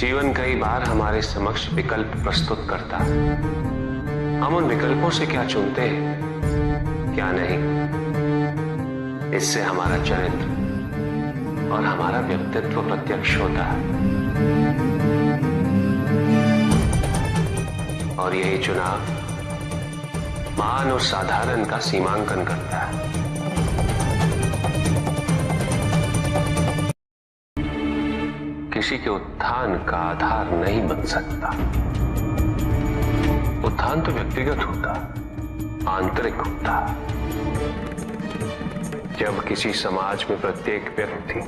जीवन कई बार हमारे समक्ष विकल्प प्रस्तुत करता है। हम उन विकल्पों से क्या चुनते हैं, क्या नहीं, इससे हमारा चरित्र और हमारा व्यक्तित्व प्रत्यक्ष होता है। और यही चुनाव महान और साधारण का सीमांकन करता है। किसी के उत्थान का आधार नहीं बन सकता। उत्थान तो व्यक्तिगत होता, आंतरिक होता। जब किसी समाज में प्रत्येक व्यक्ति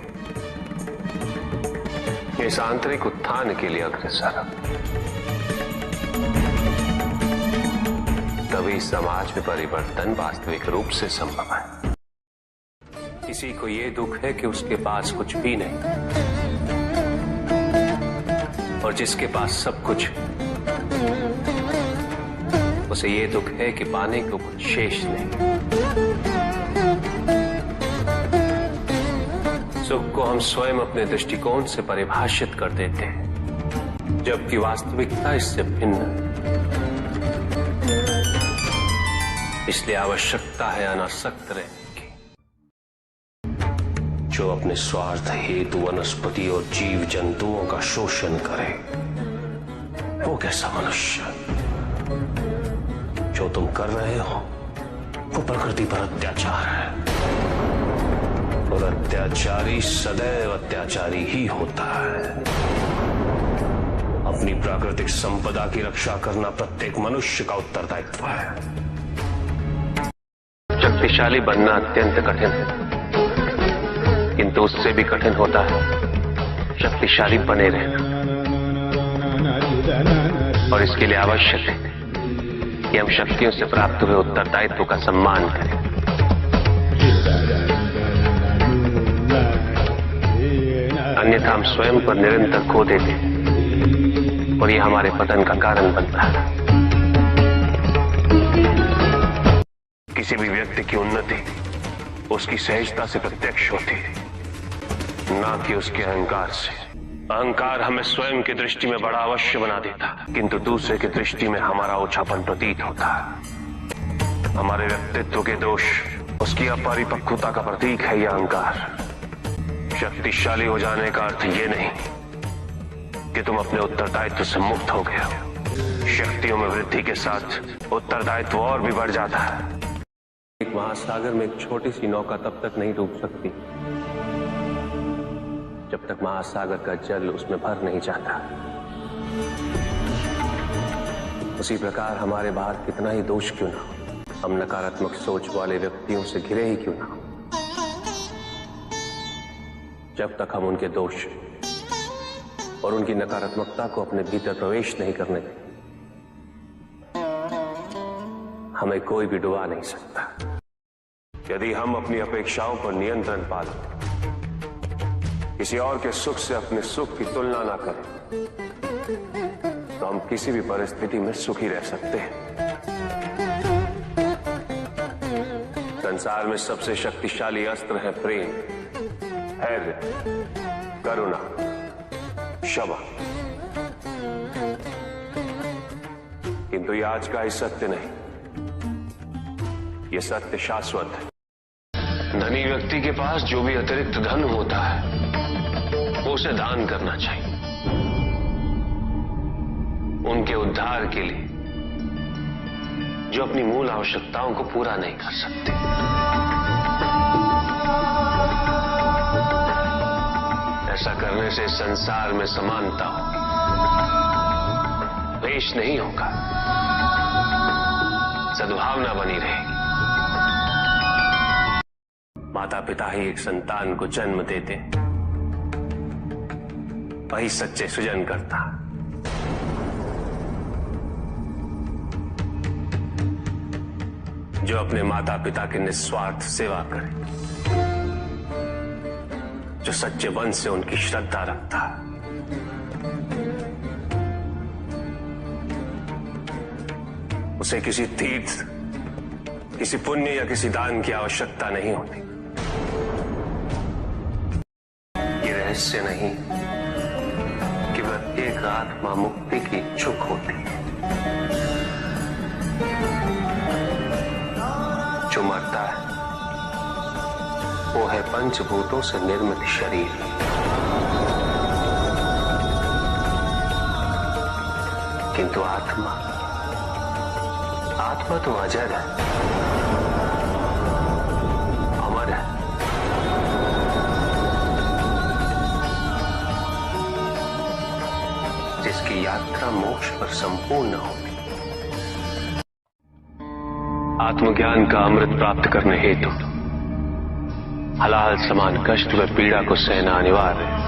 इस आंतरिक उत्थान के लिए अग्रसर है, तभी समाज में परिवर्तन वास्तविक रूप से संभव है। किसी को यह दुख है कि उसके पास कुछ भी नहीं, और जिसके पास सब कुछ, उसे यह दुख है कि पाने को कुछ शेष नहीं। सुख को हम स्वयं अपने दृष्टिकोण से परिभाषित कर देते हैं, जबकि वास्तविकता इससे भिन्न है। इसलिए आवश्यकता है अनासक्त रहने की। जो अपने स्वार्थ हेतु वनस्पति और जीव जंतुओं का शोषण करे, वो कैसा मनुष्य? जो तुम कर रहे हो वो प्रकृति पर अत्याचार है, और अत्याचारी सदैव अत्याचारी ही होता है। अपनी प्राकृतिक संपदा की रक्षा करना प्रत्येक मनुष्य का उत्तरदायित्व है। शक्तिशाली बनना अत्यंत कठिन है, किंतु उससे भी कठिन होता है शक्तिशाली बने रहना। और इसके लिए आवश्यक है कि हम शक्तियों से प्राप्त हुए उत्तरदायित्व का सम्मान करें। अन्यथा हम स्वयं पर निरंतर खो देते हैं, और यह हमारे पतन का कारण बनता है। किसी भी व्यक्ति की उन्नति उसकी सहजता से प्रत्यक्ष होती है, ना कि उसके अहंकार से। अहंकार हमें स्वयं की दृष्टि में बड़ा अवश्य बना देता, किंतु दूसरे की दृष्टि में हमारा ओछापन प्रतीत होता है। हमारे व्यक्तित्व के दोष उसकी अपरिपक्वता का प्रतीक है यह अहंकार। शक्तिशाली हो जाने का अर्थ ये नहीं कि तुम अपने उत्तरदायित्व से मुक्त हो गए हो। शक्तियों में वृद्धि के साथ उत्तरदायित्व और भी बढ़ जाता है। एक महासागर में एक छोटी सी नौका तब तक नहीं डूब सकती जब तक महासागर का जल उसमें भर नहीं जाता। उसी प्रकार हमारे बाहर कितना ही दोष क्यों ना हो, हम नकारात्मक सोच वाले व्यक्तियों से घिरे ही क्यों ना हो, जब तक हम उनके दोष और उनकी नकारात्मकता को अपने भीतर प्रवेश नहीं करने दें, हमें कोई भी डुबा नहीं सकता। यदि हम अपनी अपेक्षाओं पर नियंत्रण पालें, किसी और के सुख से अपने सुख की तुलना ना करें, तो हम किसी भी परिस्थिति में सुखी रह सकते हैं। संसार में सबसे शक्तिशाली अस्त्र है प्रेम, धैर्य, करुणा, क्षमा। किंतु ये आज का ही सत्य नहीं, ये सत्य शाश्वत है। धनी व्यक्ति के पास जो भी अतिरिक्त धन होता है वो उसे दान करना चाहिए, उनके उद्धार के लिए जो अपनी मूल आवश्यकताओं को पूरा नहीं कर सकते। ऐसा करने से संसार में समानता होगी, द्वेष नहीं होगा, सद्भावना बनी रहेगी। माता पिता ही एक संतान को जन्म देते, वही सच्चे सृजन करता। जो अपने माता पिता की निस्वार्थ सेवा करे, जो सच्चे मन से उनकी श्रद्धा रखता, उसे किसी तीर्थ, किसी पुण्य या किसी दान की आवश्यकता नहीं होती। ये रहस्य नहीं कि वह प्रत्येक आत्मा मुक्ति की इच्छुक होती है। जो मरता है वो है पंचभूतों से निर्मित शरीर। किंतु आत्मा तो अजर है, अमर है। जिसकी यात्रा मोक्ष पर संपूर्ण होगी। आत्मज्ञान का अमृत प्राप्त करने हेतु हलाल समान कष्ट व पीड़ा को सहना अनिवार्य है।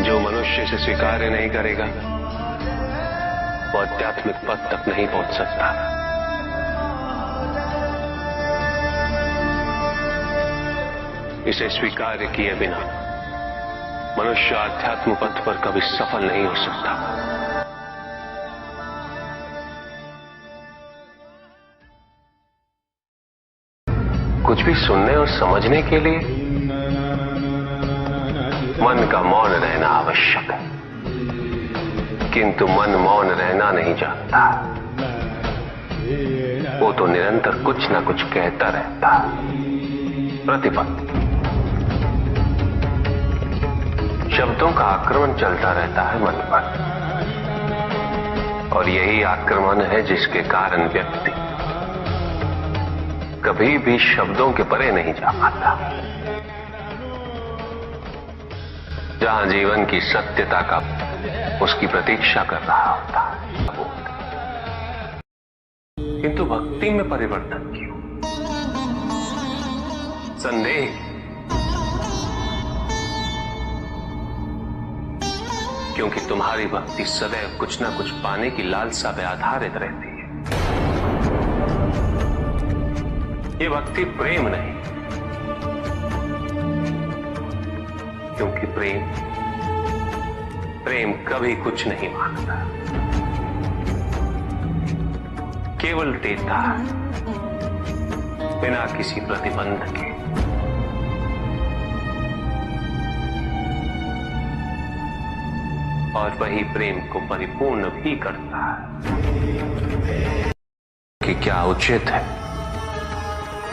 जो मनुष्य इसे स्वीकार नहीं करेगा वो आध्यात्मिक पद तक नहीं पहुंच सकता। इसे स्वीकार किए बिना मनुष्य आध्यात्म पथ पर कभी सफल नहीं हो सकता। कुछ भी सुनने और समझने के लिए मन का मौन रहना आवश्यक है, किंतु मन मौन रहना नहीं जानता। वो तो निरंतर कुछ ना कुछ कहता रहता। प्रतिपद शब्दों का आक्रमण चलता रहता है मन पर, और यही आक्रमण है जिसके कारण व्यक्ति कभी भी शब्दों के परे नहीं जा पाता। जहां जीवन की सत्यता का उसकी प्रतीक्षा कर रहा होता, किंतु भक्ति में परिवर्तन क्यों? संदेह, क्योंकि तुम्हारी भक्ति सदैव कुछ ना कुछ पाने की लालसा पे आधारित रहती है। ये भक्ति प्रेम नहीं, क्योंकि प्रेम कभी कुछ नहीं मांगता, केवल देता है बिना किसी प्रतिबंध के। और वही प्रेम को परिपूर्ण भी करता है कि क्या उचित है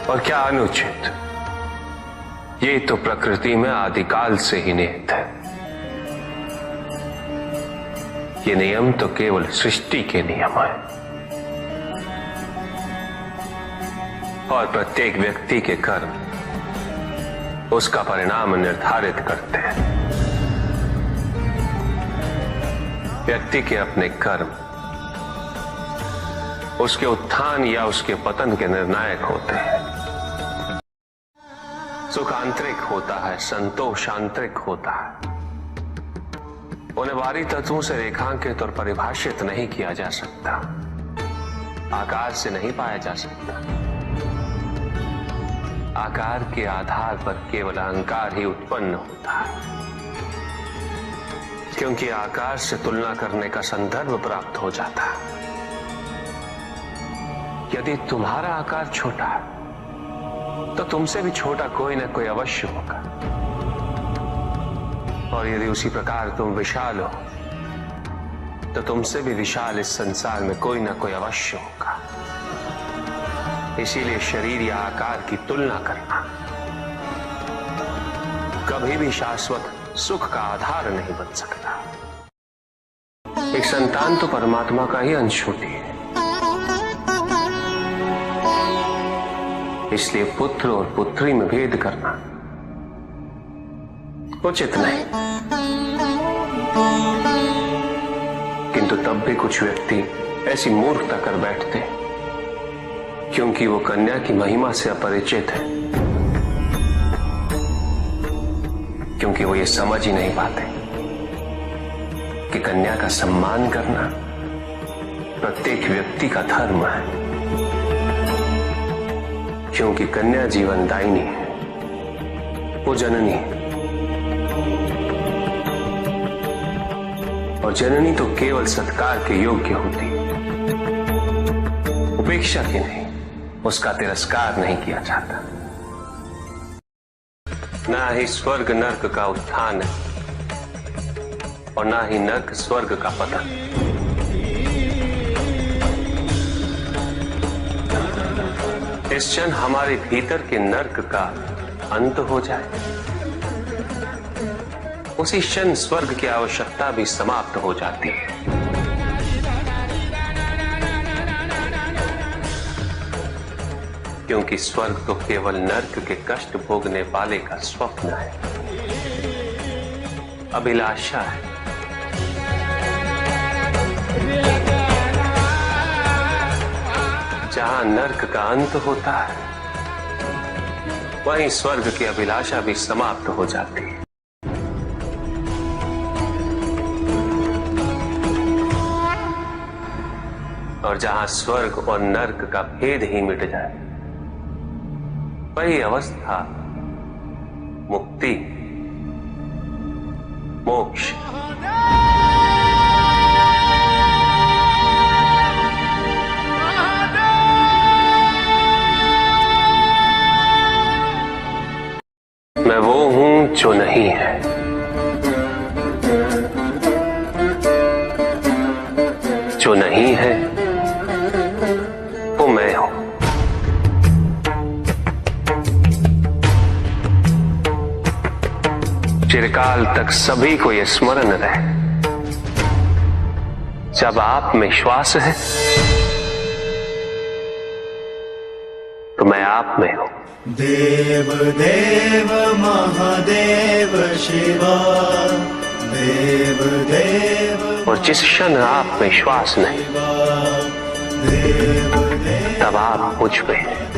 और क्या अनुचित, ये तो प्रकृति में आदिकाल से ही निहित है। ये नियम तो केवल सृष्टि के नियम है, और प्रत्येक व्यक्ति के कर्म उसका परिणाम निर्धारित करते हैं। व्यक्ति के अपने कर्म उसके उत्थान या उसके पतन के निर्णायक होते हैं। सुख आंतरिक होता है, संतोष आंतरिक होता है। उन्हें बाहरी तत्वों से रेखांकित और परिभाषित नहीं किया जा सकता, आकार से नहीं पाया जा सकता। आकार के आधार पर केवल अहंकार ही उत्पन्न होता है, क्योंकि आकार से तुलना करने का संदर्भ प्राप्त हो जाता है। यदि तुम्हारा आकार छोटा है तो तुमसे भी छोटा कोई ना कोई अवश्य होगा, और यदि उसी प्रकार तुम विशाल हो तो तुमसे भी विशाल इस संसार में कोई ना कोई अवश्य होगा। इसीलिए शरीर या आकार की तुलना करना कभी भी शाश्वत सुख का आधार नहीं बन सकता। एक संतान तो परमात्मा का ही अंश होती है, इसलिए पुत्र और पुत्री में भेद करना उचित नहीं। किंतु तब भी कुछ व्यक्ति ऐसी मूर्खता कर बैठते क्योंकि वो कन्या की महिमा से अपरिचित है, क्योंकि वो ये समझ ही नहीं पाते कि कन्या का सम्मान करना प्रत्येक व्यक्ति का धर्म है, क्योंकि कन्या जीवनदायिनी है, वो जननी है, और जननी तो केवल सत्कार के योग्य होती है, उपेक्षा की नहीं, उसका तिरस्कार नहीं किया जाता। ना ही स्वर्ग नर्क का उत्थान है और ना ही नर्क स्वर्ग का पतन। इस क्षण हमारे भीतर के नर्क का अंत हो जाए, उसी क्षण स्वर्ग की आवश्यकता भी समाप्त हो जाती है। क्योंकि स्वर्ग तो केवल नर्क के कष्ट भोगने वाले का स्वप्न है, अभिलाषा है। जहां नर्क का अंत होता है, वहीं स्वर्ग की अभिलाषा भी समाप्त हो जाती है। और जहां स्वर्ग और नर्क का भेद ही मिट जाए, वही अवस्था मुक्ति, मोक्ष। मैं वो हूं जो नहीं है, जो नहीं है वो मैं हूं। चिरकाल तक सभी को यह स्मरण रहे, जब आप में श्वास है तो मैं आप में हूं। देव देव महादेव शिवा, देव देव। और जिस क्षण आप में श्वास नहीं, तब आप मुझ पे हैं।